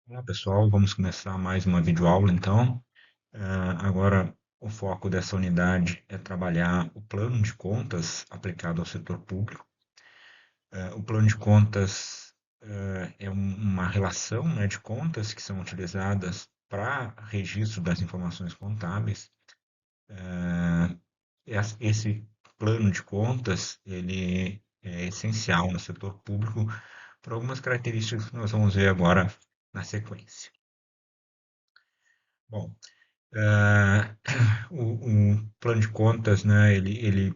Olá pessoal, vamos começar mais uma videoaula então. Agora o foco dessa unidade é trabalhar o plano de contas aplicado ao setor público. O plano de contas é uma relação, né, de contas que são utilizadas para registro das informações contábeis. Esse plano de contas ele é essencial no setor público por algumas características que nós vamos ver agora na sequência. Bom, Ah, o plano de contas, né, ele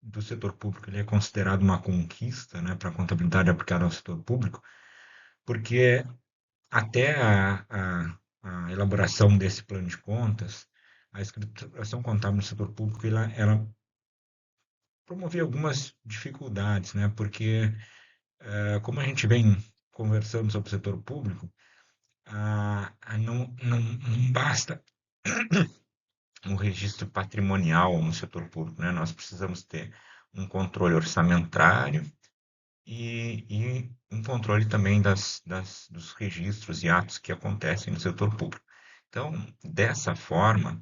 do setor público, ele é considerado uma conquista, né, para a contabilidade aplicada ao setor público, porque até a elaboração desse plano de contas, a escrituração contábil no setor público, ela promovia algumas dificuldades, né, porque como a gente vem conversando sobre o setor público, não basta um registro patrimonial no setor público, né? Nós precisamos ter um controle orçamentário e um controle também dos registros e atos que acontecem no setor público. Então, dessa forma,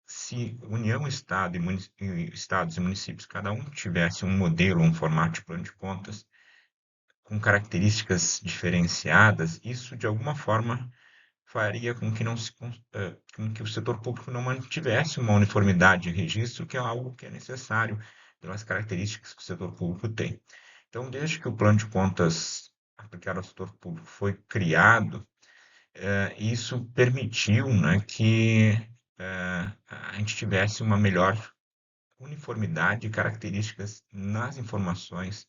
se União, Estados e municípios, cada um tivesse um modelo, um formato de plano de contas com características diferenciadas, isso de alguma forma faria com que, não se, com que o setor público não mantivesse uma uniformidade de registro, que é algo que é necessário pelas características que o setor público tem. Então, desde que o plano de contas aplicado ao setor público foi criado, isso permitiu, né, que a gente tivesse uma melhor uniformidade de características nas informações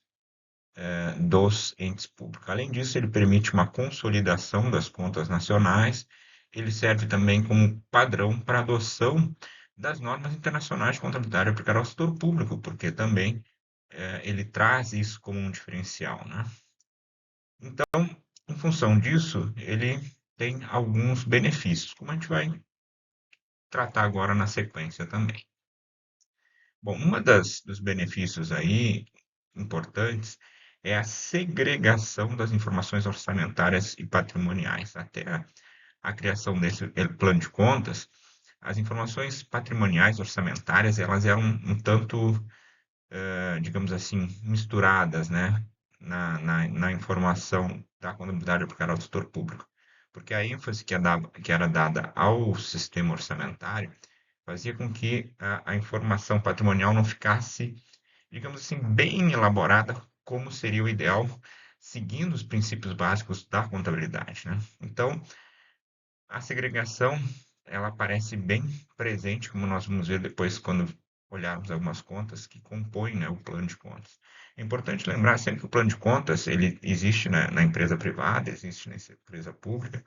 dos entes públicos. Além disso, ele permite uma consolidação das contas nacionais, ele serve também como padrão para a adoção das normas internacionais de contabilidade aplicada ao setor público, porque também ele traz isso como um diferencial, né? Então, em função disso, ele tem alguns benefícios, como a gente vai tratar agora na sequência também. Bom, dos benefícios aí importantes é a segregação das informações orçamentárias e patrimoniais. Até a criação desse plano de contas, as informações patrimoniais orçamentárias, elas eram um tanto, digamos assim, misturadas, né, na informação da contabilidade aplicada ao setor público. Porque a ênfase que era dada ao sistema orçamentário fazia com que a informação patrimonial não ficasse, digamos assim, bem elaborada, como seria o ideal, seguindo os princípios básicos da contabilidade, né? Então, a segregação, ela aparece bem presente, como nós vamos ver depois quando olharmos algumas contas que compõem, né, o plano de contas. É importante lembrar sempre que o plano de contas, ele existe na empresa privada, existe na empresa pública.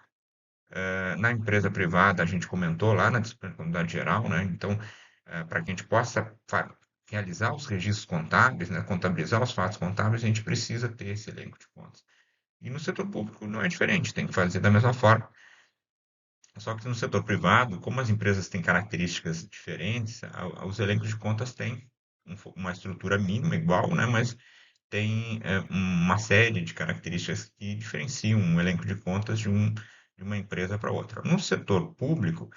Na empresa privada, a gente comentou lá na disciplina de contabilidade geral, né? Então, para que a gente possa realizar os registros contábeis, né, contabilizar os fatos contábeis, a gente precisa ter esse elenco de contas. E no setor público não é diferente, tem que fazer da mesma forma. Só que no setor privado, como as empresas têm características diferentes, os elencos de contas têm uma estrutura mínima igual, né, mas tem uma série de características que diferenciam um elenco de contas de uma empresa para outra. No setor público,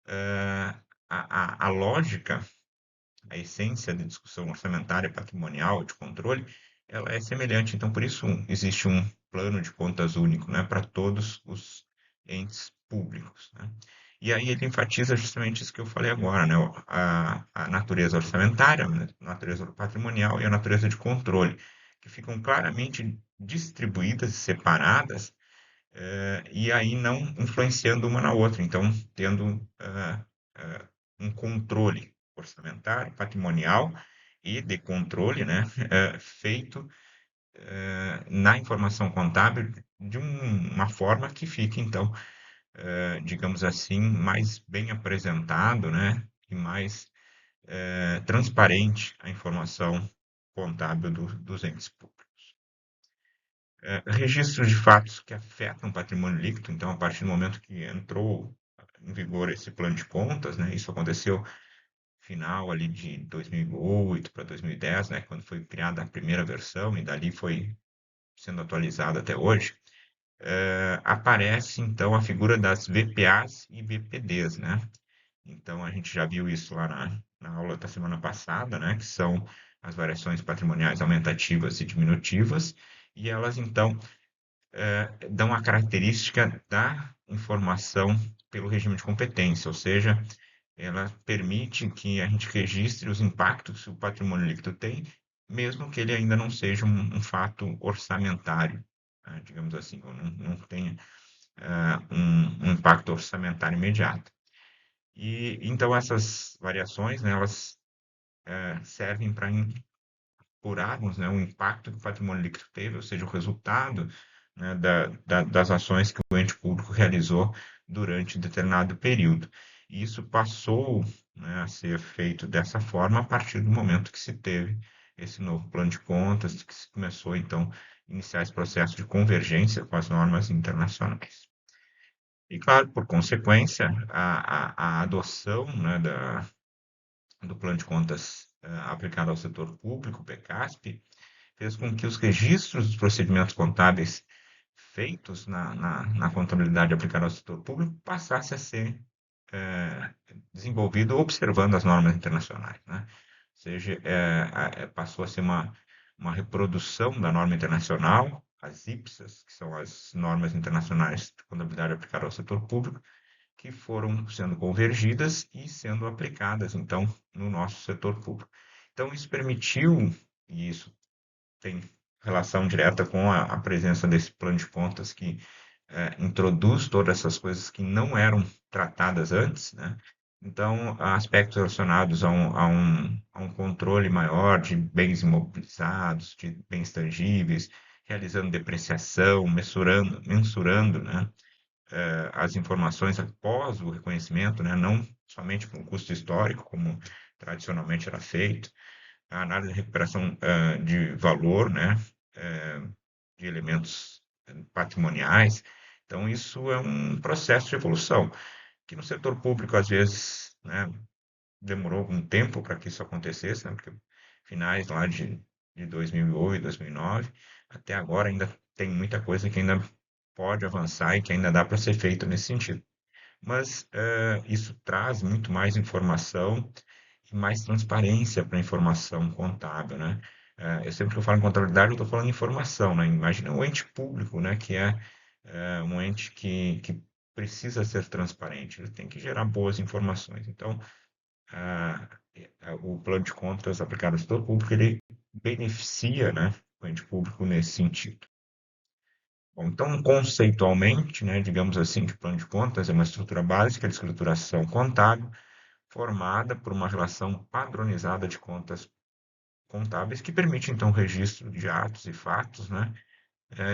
eh, a lógica, a essência de discussão orçamentária, patrimonial, de controle, ela é semelhante. Então, por isso existe um plano de contas único, né, para todos os entes públicos, né? E aí ele enfatiza justamente isso que eu falei agora, né? A natureza orçamentária, a natureza patrimonial e a natureza de controle, que ficam claramente distribuídas e separadas, e aí não influenciando uma na outra. Então, tendo um controle orçamentário, patrimonial e de controle, né, feito na informação contábil de uma forma que fique, então, digamos assim, mais bem apresentado, né, e mais transparente a informação contábil dos entes públicos. Registros de fatos que afetam o patrimônio líquido, então, a partir do momento que entrou em vigor esse plano de contas, né, isso aconteceu final ali de 2008 para 2010, né, quando foi criada a primeira versão e dali foi sendo atualizada até hoje. aparece então a figura das VPAs e VPDs, né? Então a gente já viu isso lá na aula da semana passada, né? Que são as variações patrimoniais aumentativas e diminutivas, e elas então dão a característica da informação pelo regime de competência, ou seja, ela permite que a gente registre os impactos que o patrimônio líquido tem, mesmo que ele ainda não seja um fato orçamentário, né, digamos assim, ou não tenha um impacto orçamentário imediato. E então essas variações, né, elas servem para apurarmos, né, o impacto que o patrimônio líquido teve, ou seja, o resultado, né, das ações que o ente público realizou durante determinado período. E isso passou, né, a ser feito dessa forma a partir do momento que se teve esse novo plano de contas, que se começou, então, a iniciar esse processo de convergência com as normas internacionais. E, claro, por consequência, a adoção, né, do plano de contas aplicado ao setor público, o PECASP, fez com que os registros dos procedimentos contábeis feitos na contabilidade aplicada ao setor público passasse a ser é, desenvolvido observando as normas internacionais, né? Ou seja, passou a ser uma reprodução da norma internacional, as IPSAS, que são as normas internacionais de contabilidade aplicada ao setor público, que foram sendo convergidas e sendo aplicadas, então, no nosso setor público. Então, isso permitiu, e isso tem relação direta com a presença desse plano de contas que introduz todas essas coisas que não eram tratadas antes, né? Então, aspectos relacionados a um controle maior de bens imobilizados, de bens tangíveis, realizando depreciação, mensurando, né, as informações após o reconhecimento, né, não somente com o custo histórico, como tradicionalmente era feito, a análise de recuperação de valor, né, de elementos patrimoniais. Então, isso é um processo de evolução, que no setor público, às vezes, né, demorou algum tempo para que isso acontecesse, né, porque finais lá de 2008, 2009, até agora ainda tem muita coisa que ainda pode avançar e que ainda dá para ser feito nesse sentido. Mas isso traz muito mais informação e mais transparência para a informação contábil, né? Eu sempre que eu falo em contabilidade, eu estou falando em informação, né? Imagina um ente público, né? Que é um ente que precisa ser transparente, ele tem que gerar boas informações. Então, ah, o plano de contas aplicado ao setor público, ele beneficia, né, o ente público nesse sentido. Bom, então, conceitualmente, né, digamos assim, que o plano de contas é uma estrutura básica de escrituração contábil formada por uma relação padronizada de contas contábeis que permite, então, o registro de atos e fatos, né,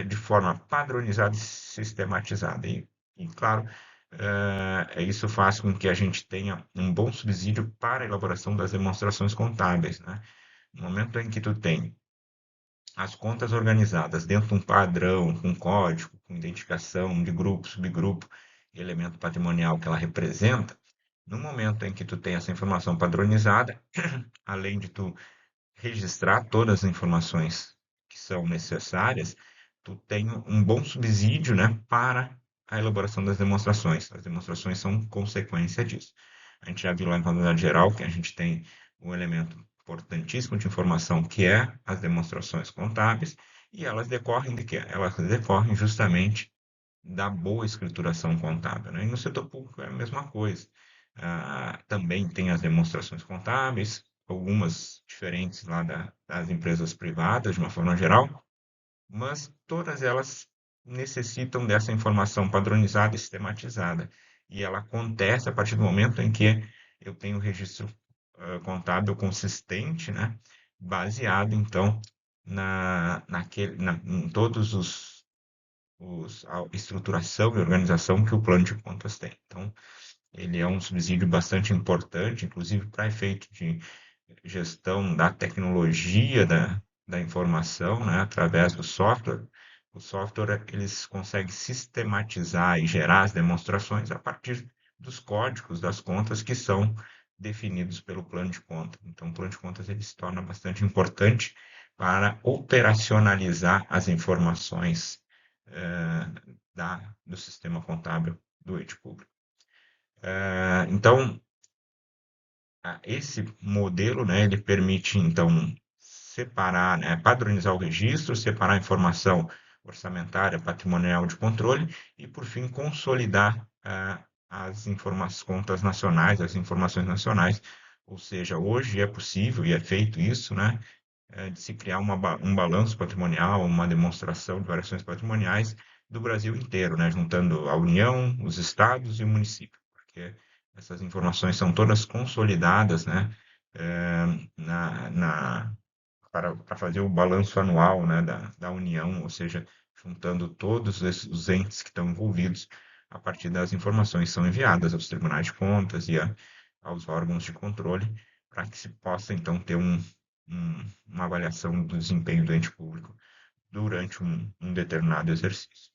de forma padronizada e sistematizada. E claro, isso faz com que a gente tenha um bom subsídio para a elaboração das demonstrações contábeis, né? No momento em que tu tem as contas organizadas dentro de um padrão, com código, com identificação de grupo, subgrupo e elemento patrimonial que ela representa, no momento em que tu tem essa informação padronizada, além de tu registrar todas as informações que são necessárias, tu tem um bom subsídio, né, para a elaboração das demonstrações. As demonstrações são consequência disso. A gente já viu lá em contabilidade geral que a gente tem um elemento importantíssimo de informação que é as demonstrações contábeis e elas decorrem de quê? Elas decorrem justamente da boa escrituração contábil, né? E no setor público é a mesma coisa. Também tem as demonstrações contábeis, algumas diferentes lá das empresas privadas, de uma forma geral, mas todas elas necessitam dessa informação padronizada e sistematizada. E ela acontece a partir do momento em que eu tenho um registro contábil consistente, né? Baseado, então, em todos a estruturação e organização que o plano de contas tem. Então, ele é um subsídio bastante importante, inclusive para efeito de gestão da tecnologia da informação, né, através do software. O software eles conseguem sistematizar e gerar as demonstrações a partir dos códigos das contas que são definidos pelo plano de contas. Então, o plano de contas ele se torna bastante importante para operacionalizar as informações do sistema contábil do ente público. Então, esse modelo, né, ele permite, então, separar, né, padronizar o registro, separar a informação orçamentária, patrimonial de controle e, por fim, consolidar contas nacionais, as informações nacionais. Ou seja, hoje é possível e é feito isso, né, de se criar um balanço patrimonial, uma demonstração de variações patrimoniais do Brasil inteiro, né, juntando a União, os estados e o município, porque essas informações são todas consolidadas, né, eh, para fazer o balanço anual, né, da União, ou seja, juntando todos os entes que estão envolvidos a partir das informações que são enviadas aos tribunais de contas e aos órgãos de controle, para que se possa, então, ter uma avaliação do desempenho do ente público durante um determinado exercício.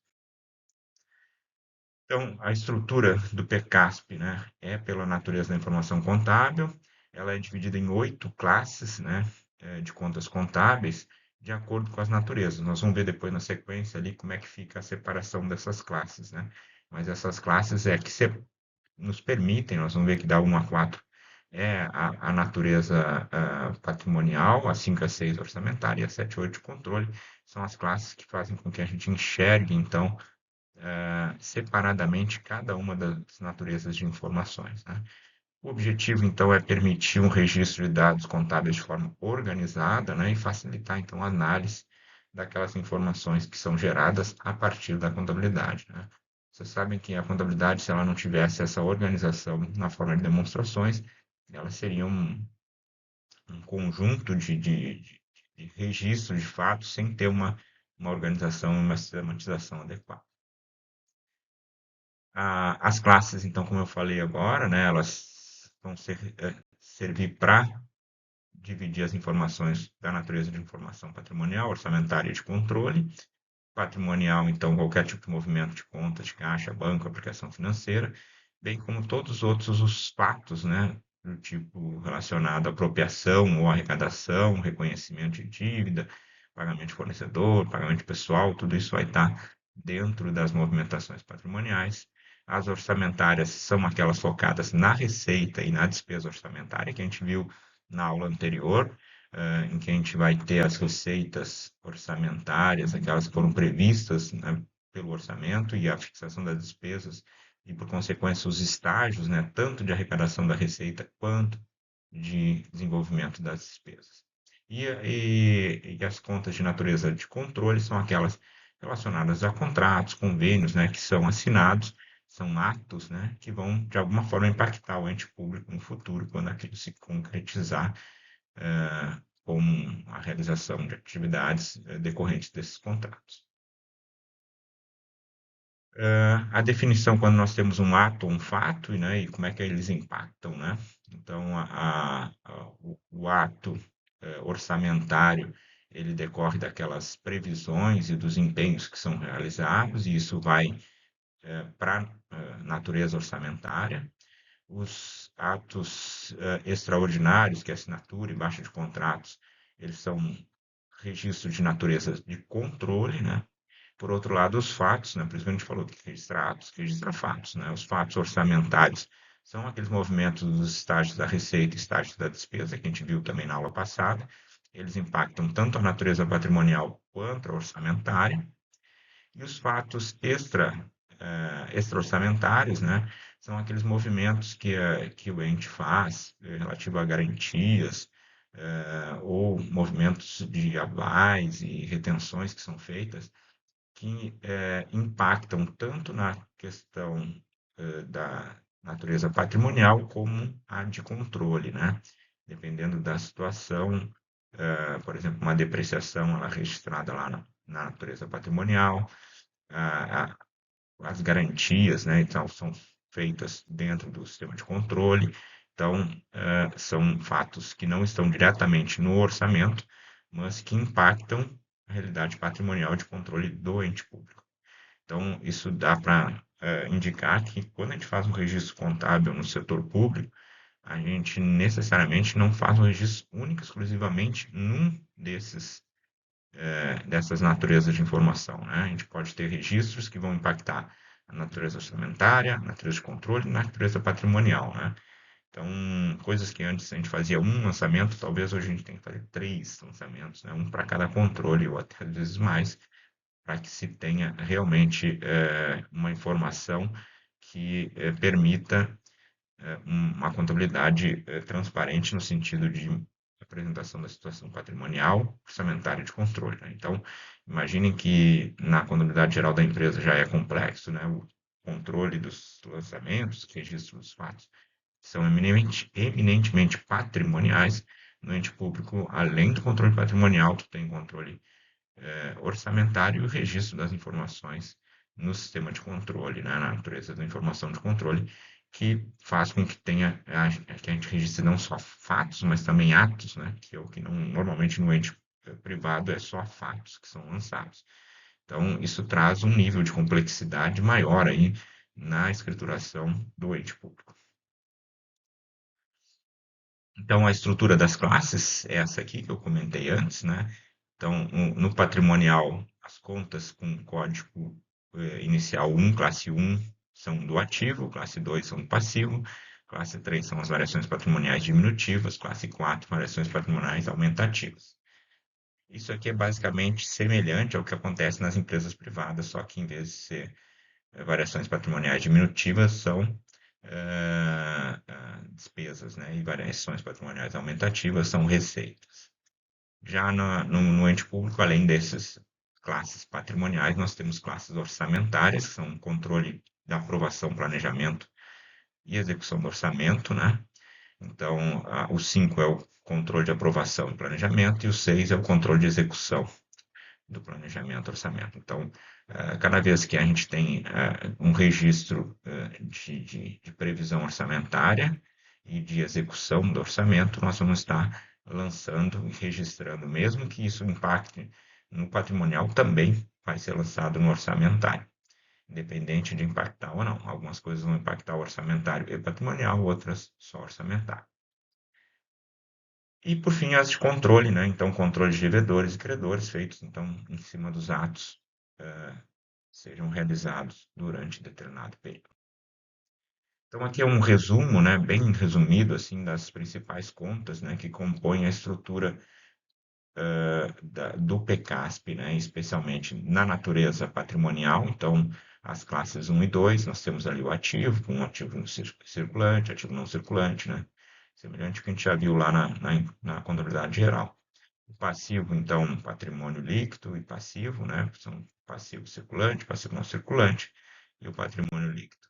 Então, a estrutura do PCASP, né, é pela natureza da informação contábil, ela é dividida em 8 classes, né, de contas contábeis, de acordo com as naturezas. Nós vamos ver depois na sequência ali como é que fica a separação dessas classes, né? Mas essas classes é que nos permitem, nós vamos ver que da 1 a 4 é a natureza patrimonial, a 5 a 6 orçamentária e a 7 a 8 de controle, são as classes que fazem com que a gente enxergue, então, separadamente cada uma das naturezas de informações, né? O objetivo, então, é permitir um registro de dados contábeis de forma organizada, né, e facilitar, então, a análise daquelas informações que são geradas a partir da contabilidade, né? Vocês sabem que a contabilidade, se ela não tivesse essa organização na forma de demonstrações, ela seria um conjunto de registros de fatos sem ter uma organização e uma sistematização adequada. As classes, então, como eu falei agora, né, elas vão servir para dividir as informações da natureza de informação patrimonial, orçamentária e de controle. Patrimonial, então, qualquer tipo de movimento de conta, de caixa, banco, aplicação financeira, bem como todos os outros os fatos, né, do tipo relacionado à apropriação ou arrecadação, reconhecimento de dívida, pagamento de fornecedor, pagamento pessoal, tudo isso vai estar dentro das movimentações patrimoniais. As orçamentárias são aquelas focadas na receita e na despesa orçamentária, que a gente viu na aula anterior, em que a gente vai ter as receitas orçamentárias, aquelas que foram previstas, né, pelo orçamento, e a fixação das despesas, e por consequência os estágios, né, tanto de arrecadação da receita quanto de desenvolvimento das despesas. E as contas de natureza de controle são aquelas relacionadas a contratos, convênios, né, que são assinados, são atos, né, que vão de alguma forma impactar o ente público no futuro, quando aquilo se concretizar, como a realização de atividades decorrentes desses contratos. A definição quando nós temos um ato ou um fato, né, e como é que eles impactam, né? Então, o ato orçamentário, ele decorre daquelas previsões e dos empenhos que são realizados, e isso vai para a natureza orçamentária. Os atos extraordinários, que é assinatura e baixa de contratos, eles são registros de natureza de controle, né? Por outro lado, os fatos, né? Por isso que a gente falou que registra atos, que registra fatos, né? Os fatos orçamentários são aqueles movimentos dos estágios da receita e estágios da despesa, que a gente viu também na aula passada. Eles impactam tanto a natureza patrimonial quanto a orçamentária. E os fatos extra-orçamentários, né, são aqueles movimentos que o ente faz relativo a garantias, ou movimentos de avais e retenções que são feitas, que impactam tanto na questão da natureza patrimonial como a de controle, né? Dependendo da situação, por exemplo, uma depreciação ela é registrada lá na natureza patrimonial, a, as garantias, né, então, são feitas dentro do sistema de controle. Então, são fatos que não estão diretamente no orçamento, mas que impactam a realidade patrimonial de controle do ente público. Então, isso dá para indicar que quando a gente faz um registro contábil no setor público, a gente necessariamente não faz um registro único, exclusivamente num desses dessas naturezas de informação, né? A gente pode ter registros que vão impactar a natureza orçamentária, a natureza de controle e a natureza patrimonial, né? Então, coisas que antes a gente fazia um lançamento, talvez hoje a gente tenha que fazer três lançamentos, né? Um para cada controle, ou até às vezes mais, para que se tenha realmente uma informação que permita uma contabilidade transparente no sentido de apresentação da situação patrimonial, orçamentária e de controle, né? Então, imaginem que na contabilidade geral da empresa já é complexo, né? O controle dos lançamentos, registro dos fatos, são eminentemente patrimoniais. No ente público, além do controle patrimonial, tu tem controle orçamentário e o registro das informações no sistema de controle, né, na natureza da informação de controle, que faz com que tenha que a gente registre não só fatos, mas também atos, né, que é o que não, normalmente no ente privado é só fatos que são lançados. Então, isso traz um nível de complexidade maior aí na escrituração do ente público. Então, a estrutura das classes é essa aqui que eu comentei antes, né? Então, no patrimonial, as contas com código inicial 1, classe 1, são do ativo, classe 2 são do passivo, classe 3 são as variações patrimoniais diminutivas, classe 4, variações patrimoniais aumentativas. Isso aqui é basicamente semelhante ao que acontece nas empresas privadas, só que em vez de ser variações patrimoniais diminutivas, são despesas, né? E variações patrimoniais aumentativas são receitas. Já no ente público, além dessas classes patrimoniais, nós temos classes orçamentárias, que são controle da aprovação, planejamento e execução do orçamento, né? Então, o 5 é o controle de aprovação e planejamento, e o 6 é o controle de execução do planejamento, orçamento. Então, cada vez que a gente tem um registro de previsão orçamentária e de execução do orçamento, nós vamos estar lançando e registrando, mesmo que isso impacte no patrimonial, também vai ser lançado no orçamentário, independente de impactar ou não. Algumas coisas vão impactar o orçamentário e patrimonial, outras só orçamentário. E, por fim, as de controle, né? Então, controle de devedores e credores feitos, então, em cima dos atos sejam realizados durante determinado período. Então, aqui é um resumo, né, bem resumido, assim, das principais contas, né, que compõem a estrutura do PCASP, né, especialmente na natureza patrimonial. Então, as classes 1 e 2, nós temos ali o ativo, com um ativo circulante, ativo não circulante, né, semelhante ao que a gente já viu lá na contabilidade geral. O passivo, então, patrimônio líquido e passivo, né? São passivo circulante, passivo não circulante e o patrimônio líquido.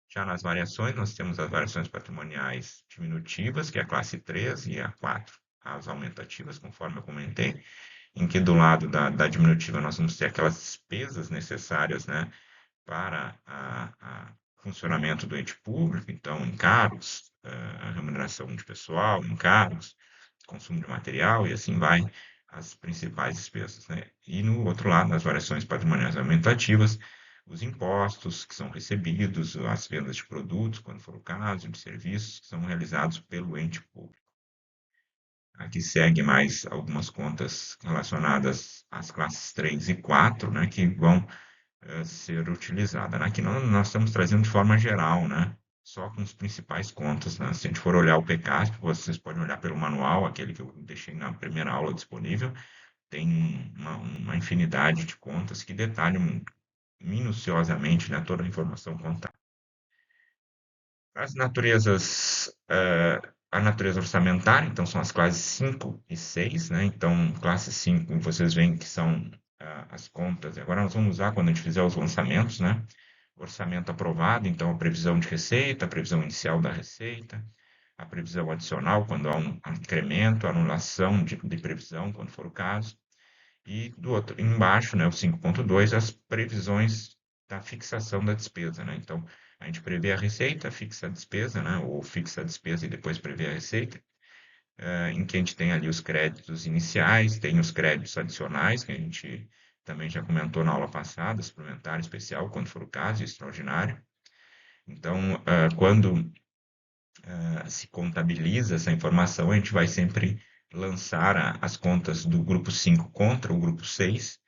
Já nas variações, nós temos as variações patrimoniais diminutivas, que é a classe 3 e a 4, as aumentativas, conforme eu comentei, em que do lado da diminutiva nós vamos ter aquelas despesas necessárias, né, para o funcionamento do ente público, então encargos, a remuneração de pessoal, encargos, consumo de material e assim vai as principais despesas, né? E no outro lado, nas variações patrimoniais aumentativas, os impostos que são recebidos, as vendas de produtos, quando for o caso, de serviços que são realizados pelo ente público. Aqui segue mais algumas contas relacionadas às classes 3 e 4, né, que vão ser utilizadas. Aqui nós estamos trazendo de forma geral, né, só com os principais contas, né? Se a gente for olhar o PCASP, vocês podem olhar pelo manual, aquele que eu deixei na primeira aula disponível, tem uma infinidade de contas que detalham minuciosamente, né, toda a informação contábil. As naturezas, a natureza orçamentária, então são as classes 5 e 6, né? Então, classe 5, vocês veem que são as contas. Agora nós vamos usar quando a gente fizer os lançamentos, né? Orçamento aprovado, então a previsão de receita, a previsão inicial da receita, a previsão adicional, quando há um incremento, anulação de previsão, quando for o caso. E do outro, embaixo, né, o 5.2, as previsões da fixação da despesa, né? Então, a gente prevê a receita, fixa a despesa, né? Ou fixa a despesa e depois prevê a receita, em que a gente tem ali os créditos iniciais, tem os créditos adicionais, que a gente também já comentou na aula passada, suplementar, especial, quando for o caso, e extraordinário. Então, quando se contabiliza essa informação, a gente vai sempre lançar as contas do grupo 5 contra o grupo 6,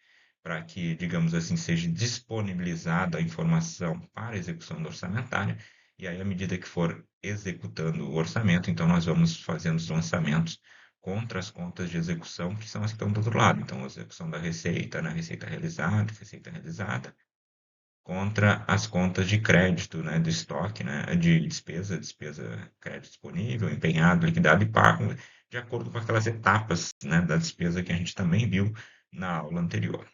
para que, digamos assim, seja disponibilizada a informação para a execução do orçamentário, e aí, à medida que for executando o orçamento, então nós vamos fazendo os lançamentos contra as contas de execução, que são as que estão do outro lado. Então, a execução da receita, né, receita realizada, contra as contas de crédito, né, do estoque, né, de despesa, crédito disponível, empenhado, liquidado e pago, de acordo com aquelas etapas, né, da despesa que a gente também viu na aula anterior.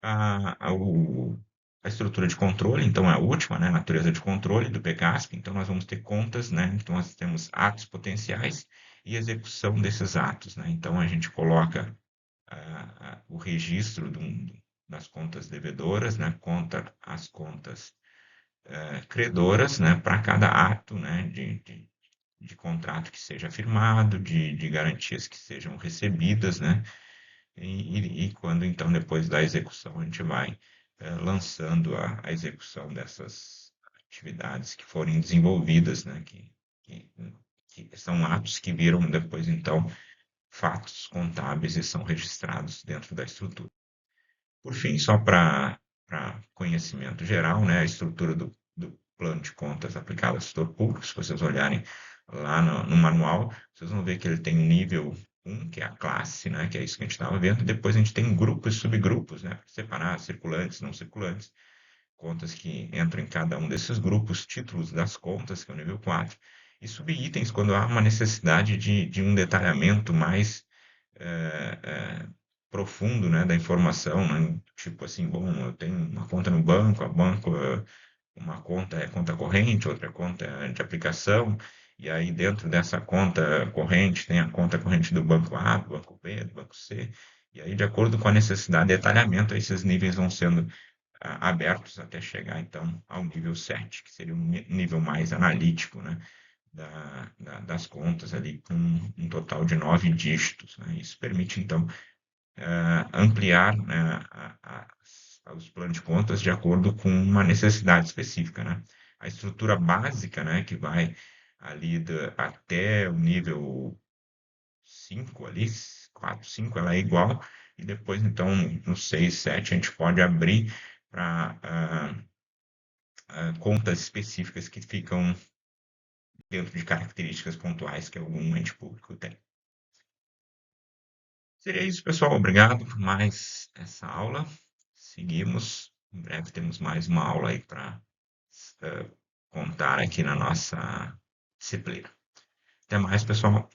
A estrutura de controle, então, é a última, né, natureza de controle do PCASP. Então, nós vamos ter contas, né, então nós temos atos potenciais e execução desses atos, né. Então, a gente coloca o registro das contas devedoras, né, contra as contas credoras, né, para cada ato, né, de contrato que seja firmado, de garantias que sejam recebidas, né, e quando então depois da execução a gente vai lançando a execução dessas atividades que forem desenvolvidas, né, que, que são atos que viram depois então fatos contábeis e são registrados dentro da estrutura. Por fim, só para conhecimento geral, né, a estrutura do plano de contas aplicado ao setor público, se vocês olharem lá no manual, vocês vão ver que ele tem nível 1, que é a classe, né, que é isso que a gente estava vendo, e depois a gente tem grupos e subgrupos, né, para separar circulantes, não circulantes, contas que entram em cada um desses grupos, títulos das contas, que é o nível 4, e subitens quando há uma necessidade de um detalhamento mais é, é, profundo, né, da informação, né? Tipo assim, bom, eu tenho uma conta no banco, uma conta é conta corrente, outra conta é de aplicação, e aí dentro dessa conta corrente tem a conta corrente do banco A, do banco B, do banco C, e aí de acordo com a necessidade de detalhamento, esses níveis vão sendo abertos até chegar então ao nível 7, que seria um nível mais analítico, né? Das contas ali com um total de 9 dígitos, né? Isso permite, então, ampliar, né, os planos de contas de acordo com uma necessidade específica, né? A estrutura básica, né, que vai ali até o nível 5 ali, 4, 5, ela é igual, e depois, então, no 6, 7, a gente pode abrir para contas específicas que ficam dentro de características pontuais que algum ente público tem. Seria isso, pessoal. Obrigado por mais essa aula. Seguimos. Em breve temos mais uma aula aí para contar aqui na nossa disciplina. Até mais, pessoal.